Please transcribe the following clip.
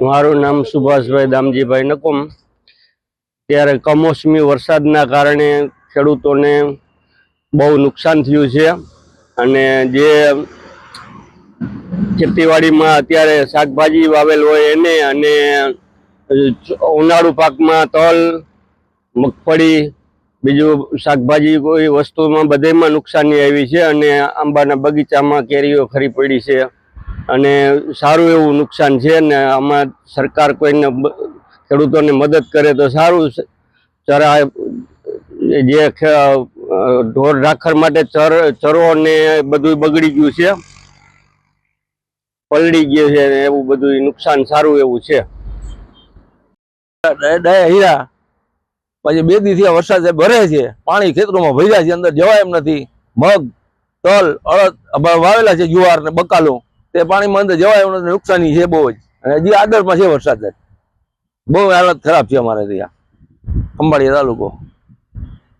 મારું નામ સુભાષભાઈ દામજીભાઈ નકુમ। ત્યારે કમોસમી વરસાદના કારણે ખેડૂતોને બહુ નુકસાન થયું છે અને જે ખેતીવાડીમાં અત્યારે શાકભાજી વાવેલ હોય એને અને ઉનાળુ પાકમાં તલ, મગફળી, બીજું શાકભાજી કોઈ વસ્તુમાં બધેમાં નુકસાની આવી છે અને આંબાના બગીચામાં કેરીઓ ખરી પડી છે અને સારું એવું નુકસાન છે ને આમાં સરકાર કોઈને ખેડૂતોને મદદ કરે તો સારું। ચરા જે ઢોર રાખર માટે ચરો ને બધું બગડી ગયું છે, પલળી ગયું છે ને એવું બધું નુકસાન સારું એવું છે। હીરા પછી 2 દિવસથી વરસાદ ભરે છે, પાણી ખેતરોમાં ભર્યા છે, અંદર જવાય એમ નથી। મગ, તલ, અડદ વાવેલા છે, જુવાર ને બકાલું, તે પાણીમાં અંદર જવાય એવું નથી, નુકસાની છે બહુ જ। અને હજી આગળમાં છે વરસાદ, બહુ હાલત ખરાબ છે અમારે ત્યાં ખંભાળિયા તાલુકો।